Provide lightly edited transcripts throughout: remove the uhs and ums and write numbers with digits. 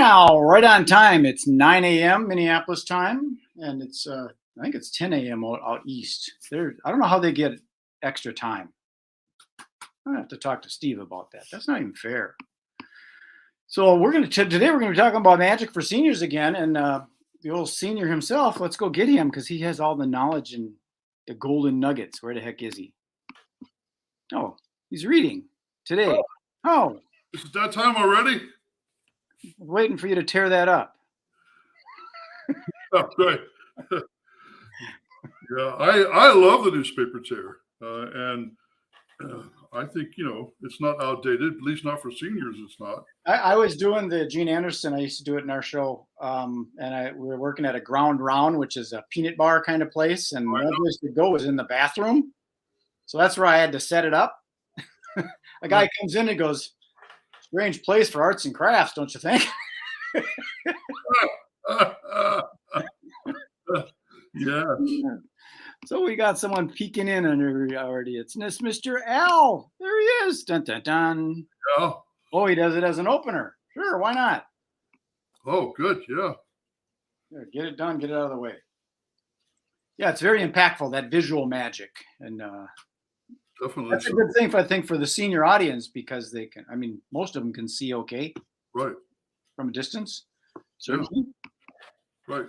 now, right on time. It's 9 a.m. Minneapolis time, and it's I think it's 10 a.m. out east. I don't know how they get extra time. I have to talk to Steve about that. That's not even fair. So today we're gonna be talking about magic for seniors again, and the old senior himself. Let's go get him because he has all the knowledge and the golden nuggets. Where the heck is he? Oh, he's reading today. Oh, is it that time already? I'm waiting for you to tear that up. Oh, great. Yeah, I love the newspaper tear, and I think it's not outdated. At least not for seniors. It's not. I was doing the Gene Anderson. I used to do it in our show, and we were working at a Ground Round, which is a peanut bar kind of place, and one place to go was in the bathroom. So that's where I had to set it up. A guy comes in and goes, "Strange place for arts and crafts, don't you think?" Yeah. So we got someone peeking in already. It's Mr. Al. There he is. Dun dun dun. Yeah. Oh, he does it as an opener. Sure, why not? Oh, good. Yeah. Here, get it done. Get it out of the way. Yeah, it's very impactful, that visual magic, and definitely that's a good thing, I think, for the senior audience because they can. I mean, most of them can see okay, right, from a distance. Certainly. Yeah. Right.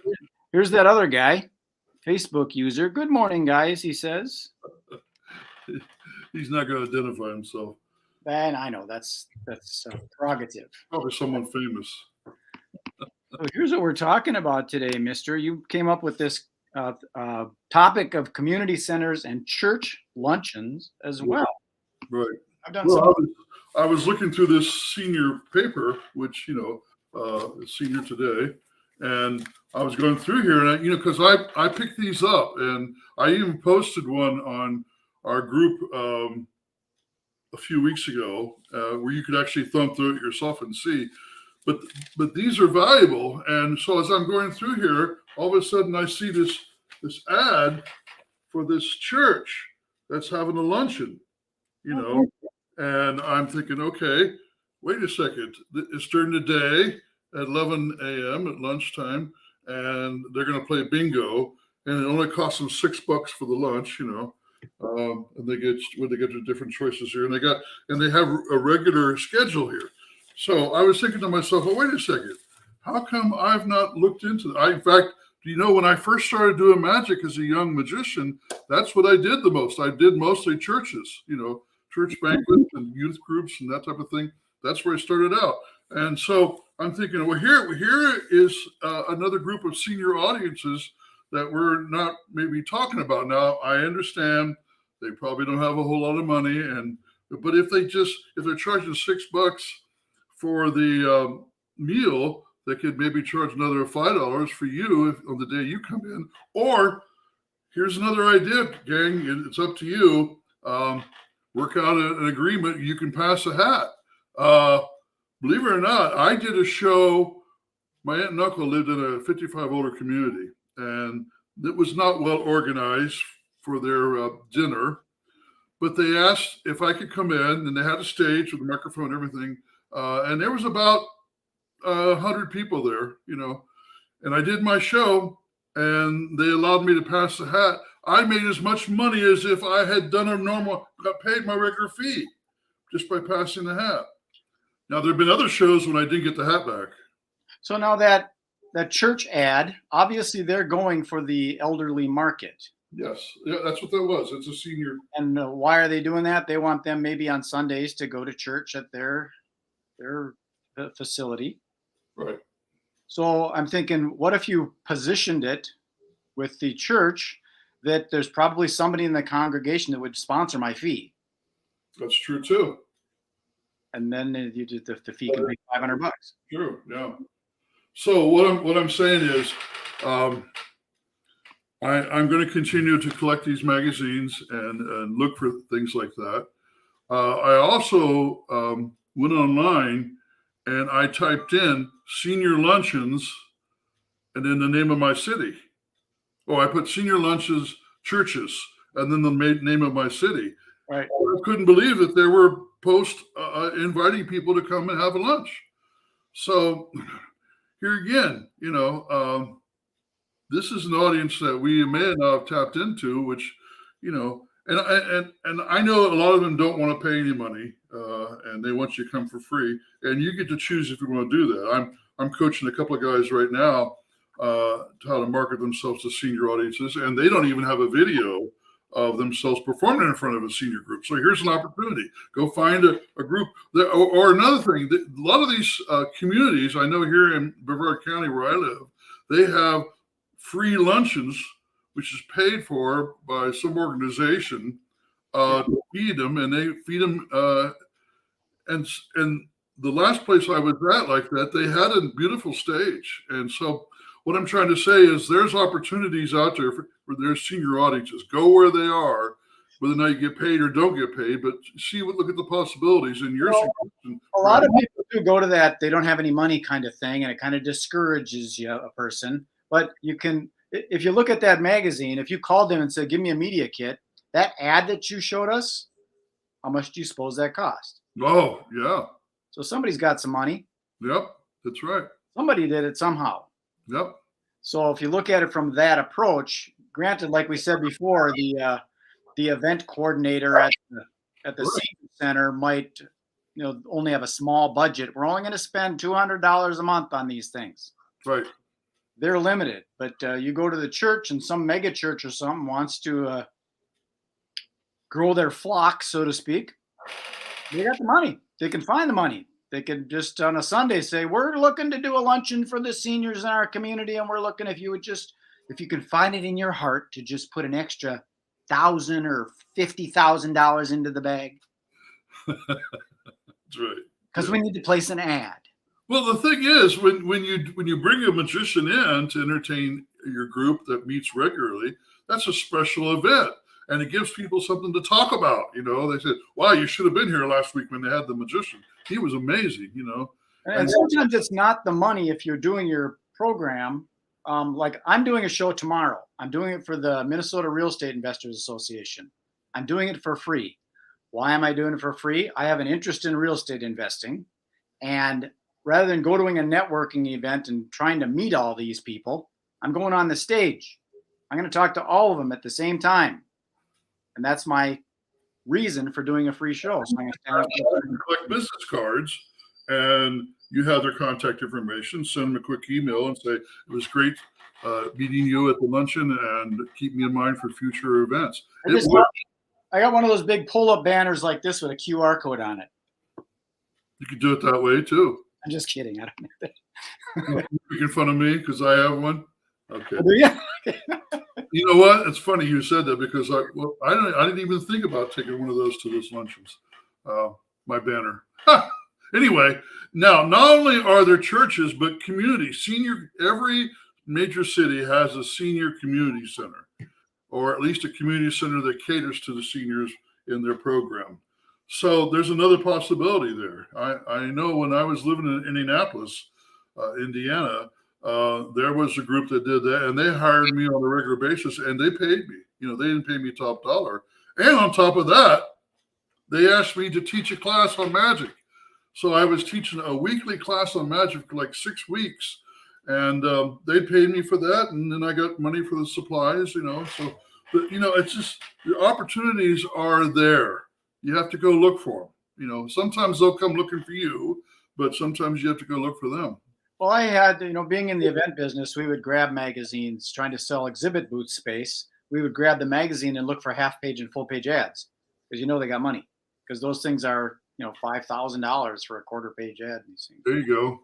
Here's that other guy, Facebook user. Good morning, guys. He says. He's not going to identify himself. And I know that's prerogative. Probably someone famous. So here's what we're talking about today, Mister. You came up with this topic of community centers and church luncheons as well. Right. I've done I was looking through this senior paper, which is Senior Today, and I was going through here, and because I picked these up, and I even posted one on our group a few weeks ago, where you could actually thumb through it yourself and see. But these are valuable, and so as I'm going through here, all of a sudden I see this ad for this church that's having a luncheon, and I'm thinking, okay, wait a second, it's during the day at 11 a.m. at lunchtime, and they're going to play bingo, and it only costs them $6 for the lunch, and they get the different choices here, and they have a regular schedule here. So I was thinking to myself, well, wait a second, how come I've not looked into that? In fact, when I first started doing magic as a young magician, that's what I did the most. I did mostly churches, church banquets and youth groups and that type of thing. That's where I started out. And so I'm thinking, well, here is another group of senior audiences that we're not maybe talking about. Now, I understand they probably don't have a whole lot of money, but if they're charging $6 for the meal, they could maybe charge another $5 for you on the day you come in. Or here's another idea, gang. It's up to you. Work out an agreement. You can pass a hat. Believe it or not, I did a show. My aunt and uncle lived in a 55 older community, and it was not well organized for their dinner. But they asked if I could come in, and they had a stage with a microphone and everything. And there was about 100 people there, and I did my show, and they allowed me to pass the hat. I made as much money as if I had done got paid my regular fee just by passing the hat. Now, there have been other shows when I didn't get the hat back. So now that church ad, obviously they're going for the elderly market. Yes, yeah, that's what that was. It's a senior. And why are they doing that? They want them maybe on Sundays to go to church at their facility. Right. So I'm thinking, what if you positioned it with the church that there's probably somebody in the congregation that would sponsor my fee? That's true too. And then the fee can be $500. True. Yeah. So what I'm saying is, I'm going to continue to collect these magazines and look for things like that. I also went online and I typed in senior luncheons and then the name of my city. I put senior lunches churches and then the name of my city. Right. I couldn't believe that there were posts inviting people to come and have a lunch. So here again, this is an audience that we may not have tapped into, which, and I know a lot of them don't want to pay any money, and they want you to come for free, and you get to choose if you want to do that. I'm coaching a couple of guys right now how to market themselves to senior audiences, and they don't even have a video of themselves performing in front of a senior group. So here's an opportunity. Go find a group. Or another thing, a lot of these communities, I know here in Brevard County where I live, they have free luncheons, which is paid for by some organization to feed them, and they feed them. And the last place I was at like that, they had a beautiful stage. And so what I'm trying to say is there's opportunities out there for their senior audiences. Go where they are, whether or not you get paid or don't get paid, but look at the possibilities in your situation. A lot of people do go to that they don't have any money kind of thing, and it kind of discourages a person. But you can, if you look at that magazine, if you called them and said, give me a media kit, that ad that you showed us, how much do you suppose that cost? Oh, yeah. So somebody's got some money. Yep, that's right. Somebody did it somehow. Yep. So if you look at it from that approach, granted, like we said before, the event coordinator at the senior center might, only have a small budget. We're only going to spend $200 a month on these things. Right. They're limited, but you go to the church and some mega church or something wants to grow their flock, so to speak. They got the money. They can find the money. They could just on a Sunday say, we're looking to do a luncheon for the seniors in our community. And we're looking if you can find it in your heart to just put an extra $1,000 or $50,000 into the bag. That's right. Because we need to place an ad. Well, the thing is, when you bring a magician in to entertain your group that meets regularly, that's a special event. And it gives people something to talk about. They said, wow, you should have been here last week when they had the magician. He was amazing, And sometimes it's not the money if you're doing your program. Like I'm doing a show tomorrow. I'm doing it for the Minnesota Real Estate Investors Association. I'm doing it for free. Why am I doing it for free? I have an interest in real estate investing. And rather than doing a networking event and trying to meet all these people, I'm going on the stage. I'm going to talk to all of them at the same time. And that's my reason for doing a free show. So I'm going to stand up and collect business cards, and you have their contact information. Send them a quick email and say, it was great meeting you at the luncheon, and keep me in mind for future events. I got one of those big pull-up banners like this with a QR code on it. You could do it that way, too. I'm just kidding. I don't know that. You're making fun of me because I have one? Okay. Yeah. You know what? It's funny you said that because I didn't even think about taking one of those to this luncheons. My banner. Anyway, now not only are there churches, but communities. Every major city has a senior community center, or at least a community center that caters to the seniors in their program. So there's another possibility there. I know when I was living in Indianapolis, Indiana, there was a group that did that, and they hired me on a regular basis, and they paid me. They didn't pay me top dollar. And on top of that, they asked me to teach a class on magic. So I was teaching a weekly class on magic for like 6 weeks, and they paid me for that, and then I got money for the supplies. So it's just the opportunities are there. You have to go look for them. Sometimes they'll come looking for you, but sometimes you have to go look for them. Well, I had, being in the event business, we would grab magazines trying to sell exhibit booth space. We would grab the magazine and look for half-page and full-page ads because they got money. Because those things are, $5,000 for a quarter-page ad. There you go.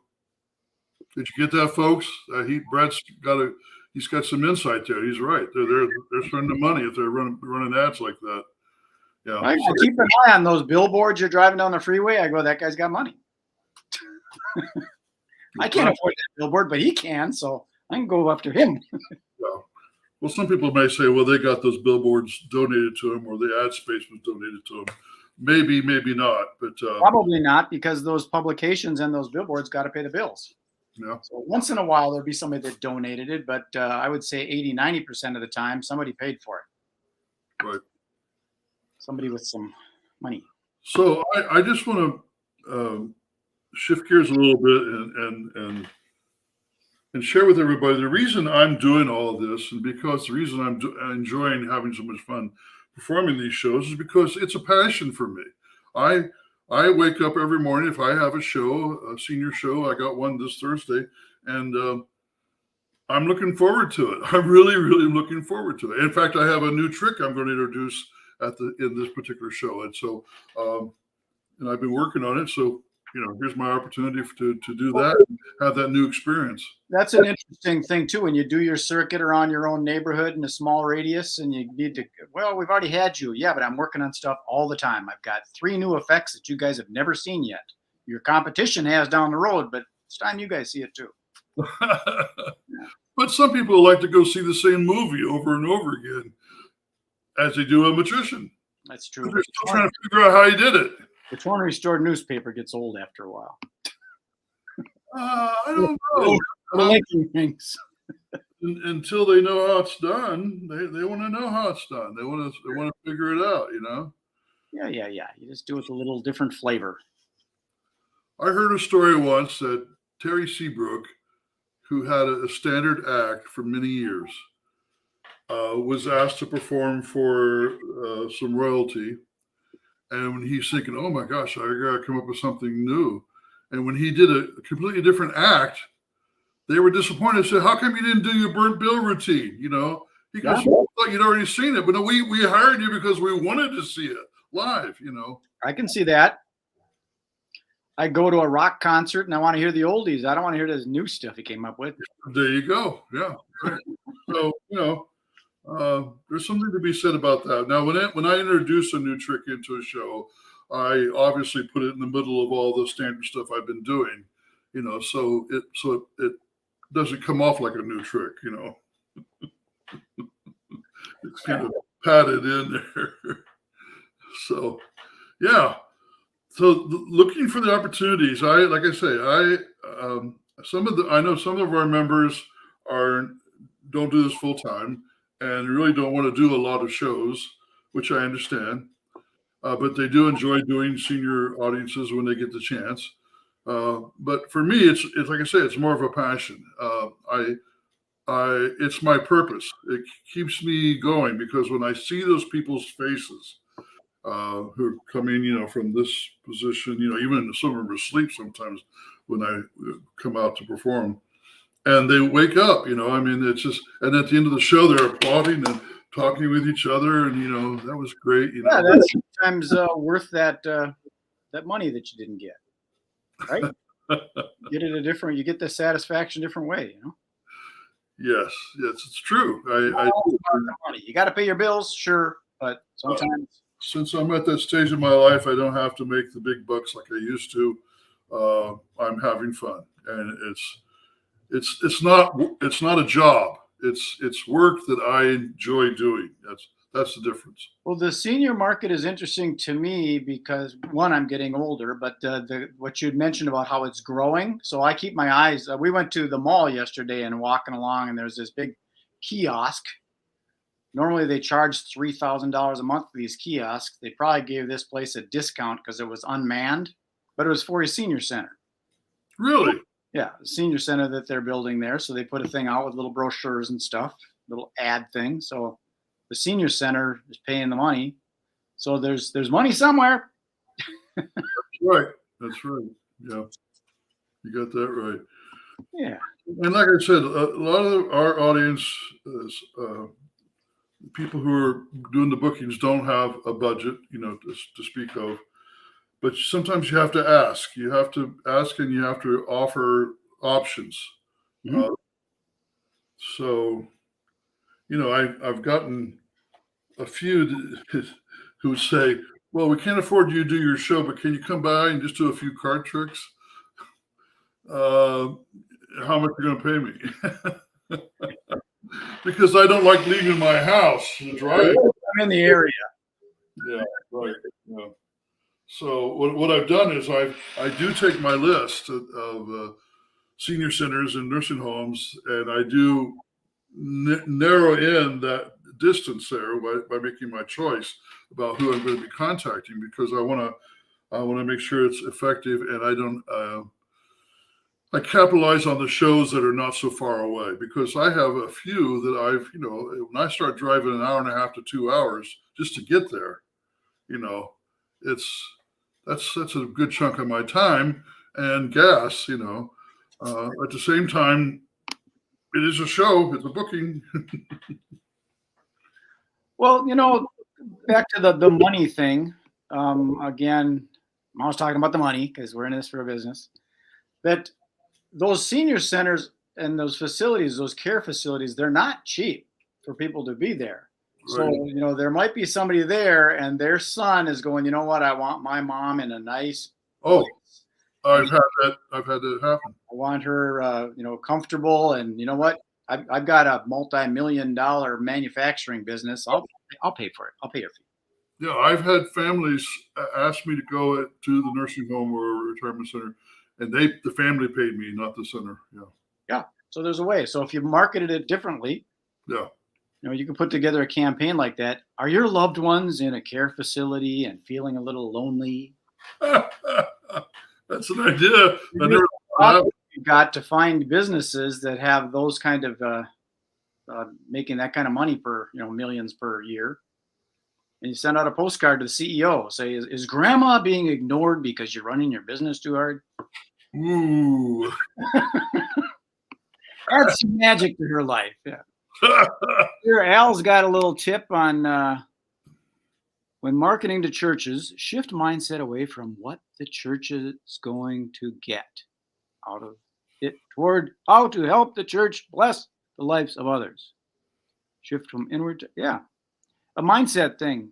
Did you get that, folks? Brad's he's got some insight there. He's right. They're spending the money if they're running ads like that. Yeah. I keep an eye on those billboards you're driving down the freeway. I go, that guy's got money. I can't afford that billboard, but he can, so I can go after him. Yeah. Well, some people may say, well, they got those billboards donated to them, or the ad space was donated to them. Maybe, maybe not, but probably not, because those publications and those billboards got to pay the bills. Yeah. So once in a while, there'll be somebody that donated it, but I would say 80-90% of the time, somebody paid for it. Right. Somebody with some money. So I just want to shift gears a little bit and and share with everybody the reason I'm doing all of this, and because the reason I'm enjoying having so much fun performing these shows is because it's a passion for me. I wake up every morning if I have a show, a senior show. I got one this Thursday, and I'm looking forward to it. I'm really, really looking forward to it. In fact, I have a new trick I'm going to introduce in this particular show, and so and I've been working on it. So here's my opportunity to do that, and have that new experience. That's an interesting thing too. When you do your circuit around your own neighborhood in a small radius, and you need to, well, we've already had you. Yeah, but I'm working on stuff all the time. I've got 3 new effects that you guys have never seen yet. Your competition has down the road, but it's time you guys see it too. But some people like to go see the same movie over and over again, as they do a magician. That's true. They're still trying to figure out how he did it. The torn restored newspaper gets old after a while. I don't know. Making things. Until they know how it's done, they want to know how it's done. They want to figure it out. Yeah. You just do it with a little different flavor. I heard a story once that Terry Seabrook, who had a standard act for many years, was asked to perform for some royalty. And when he's thinking, oh my gosh, I got to come up with something new. And when he did a completely different act, they were disappointed. Said, how come you didn't do your burnt bill routine? He goes, I thought you'd already seen it. But no, we hired you because we wanted to see it live, I can see that. I go to a rock concert and I want to hear the oldies. I don't want to hear this new stuff he came up with. There you go. Yeah. Right. So, there's something to be said about that. Now, when I introduce a new trick into a show, I obviously put it in the middle of all the standard stuff I've been doing, so it doesn't come off like a new trick, It's kind of padded in there. So, yeah. So looking for the opportunities, I know some of our members don't do this full time and really don't want to do a lot of shows, which I understand. But they do enjoy doing senior audiences when they get the chance. But for me, it's like I say, it's more of a passion. It's my purpose. It keeps me going because when I see those people's faces who are coming, from this position, even some of them are asleep sometimes when I come out to perform, and they wake up, it's just, and at the end of the show, they're applauding and talking with each other, and that was great. Yeah, that's sometimes worth that money that you didn't get, right? You get the satisfaction a different way, Yes, it's true. Money. You got to pay your bills, sure, but sometimes. Since I'm at that stage in my life, I don't have to make the big bucks like I used to. I'm having fun, and it's not a job. It's work that I enjoy doing. That's the difference. Well, the senior market is interesting to me because one, I'm getting older, but what you'd mentioned about how it's growing. So I keep my eyes. We went to the mall yesterday and walking along, and there's this big kiosk. Normally they charge $3,000 a month for these kiosks. They probably gave this place a discount because it was unmanned, but it was for a senior center. Really? Yeah, the senior center that they're building there. So they put a thing out with little brochures and stuff, little ad thing. So the senior center is paying the money. So there's money somewhere. That's right. Yeah, you got that right. Yeah. And like I said, a lot of our audience is people who are doing the bookings don't have a budget, to speak of. But sometimes you have to ask. You have to ask, and you have to offer options. Mm-hmm. So, I've gotten a few who say, "Well, we can't afford you to do your show, but can you come by and just do a few card tricks? How much are you going to pay me?" Because I don't like leaving my house to drive. I'm in the area. Yeah, right. Yeah. So what I've done is I do take my list of senior centers and nursing homes, and I do narrow in that distance there by making my choice about who I'm going to be contacting, because I want to make sure it's effective, and I capitalize on the shows that are not so far away, because I have a few that I've, when I start driving an hour and a half to 2 hours just to get there, it's that's a good chunk of my time and gas, at the same time, it is a show, it's a booking. Well, back to the money thing. Again, I'm always talking about the money because we're in this for a business. That those senior centers and those facilities, those care facilities, they're not cheap for people to be there. So, Right. there might be somebody there and their son is going, you know what, I want my mom in a nice Oh, place. I've had that happen. I want her, comfortable. And you know what? I've got a multi-million-dollar manufacturing business. I'll pay for it. I'll pay your fee. Yeah, I've had families ask me to go to the nursing home or retirement center, and the family paid me, not the center. Yeah, Yeah. So there's a way. So if you marketed it differently, yeah. you can put together a campaign like that. Are your loved ones in a care facility and feeling a little lonely? That's an idea. I never thought of that. You've got to find businesses that have those kind of making that kind of money per millions per year, and you send out a postcard to the CEO. Say, is grandma being ignored because you're running your business too hard? Ooh. Add some magic to her life. Yeah. Here, Al's got a little tip on when marketing to churches, shift mindset away from what the church is going to get out of it toward how to help the church bless the lives of others. Shift from inward to, a mindset thing.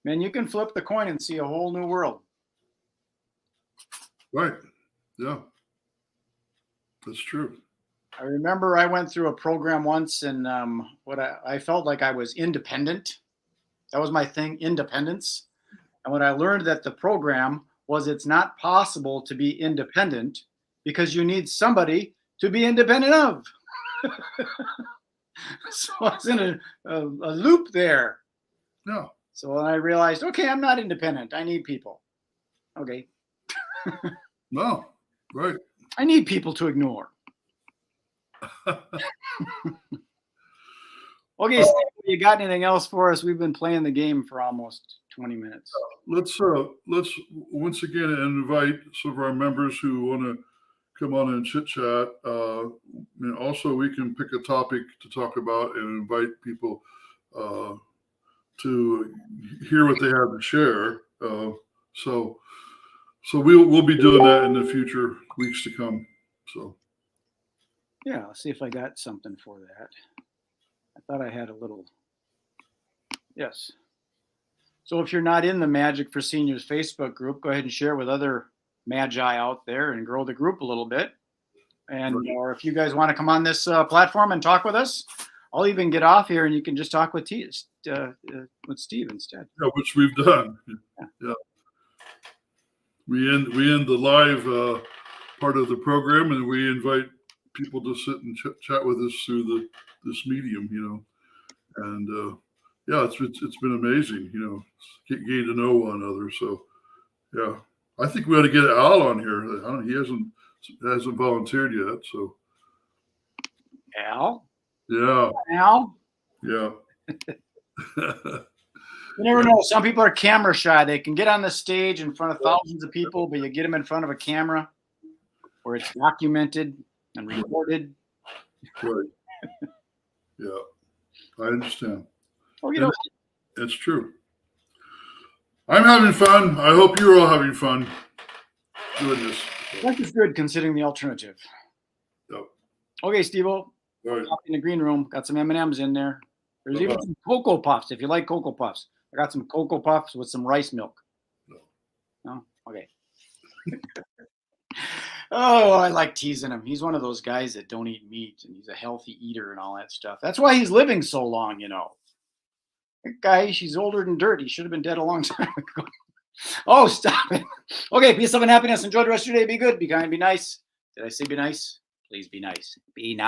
Man, you can flip the coin and see a whole new world. Right. Yeah. That's true. I remember I went through a program once, and what I felt like I was independent. That was my thing, independence. And what I learned that the program was it's not possible to be independent because you need somebody to be independent of. So I was in a loop there. Yeah. So when I realized, okay, I'm not independent. I need people. Okay. No. Right. I need people to ignore. Okay, Steve, you got anything else for us? We've been playing the game for almost 20 minutes. Let's once again invite some of our members who want to come on and chit chat. And also, we can pick a topic to talk about and invite people to hear what they have to share. So we'll be doing that in the future weeks to come. So yeah, I'll see if I got something for that. I thought I had a little. Yes. So if you're not in the Magic for Seniors Facebook group, go ahead and share with other Magi out there and grow the group a little bit. And or if you guys want to come on this platform and talk with us, I'll even get off here and you can just talk with Steve instead. Yeah, which we've done. Yeah. We end the live part of the program, and we invite people to sit and chat with us through this medium, and yeah, it's been amazing, getting to know one another. So yeah, I think we ought to get Al on here. He hasn't volunteered yet. So Al? Yeah. Al? Yeah. You never know. Some people are camera shy. They can get on the stage in front of thousands of people, but you get them in front of a camera where it's documented and recorded. Right. Yeah. I understand. Oh, it's true. I'm having fun. I hope you're all having fun doing this. Life is good considering the alternative. Yep. Okay, Steve-O. Right. In the green room. Got some M&Ms in there. There's even some Cocoa Puffs if you like Cocoa Puffs. I got some Cocoa Puffs with some rice milk. No? Okay. Oh, I like teasing him. He's one of those guys that don't eat meat, and he's a healthy eater and all that stuff. That's why he's living so long, That guy, he's older than dirt. He should have been dead a long time ago. Oh, stop it. Okay, peace, love, and happiness. Enjoy the rest of your day. Be good, be kind, be nice. Did I say be nice? Please be nice. Be nice.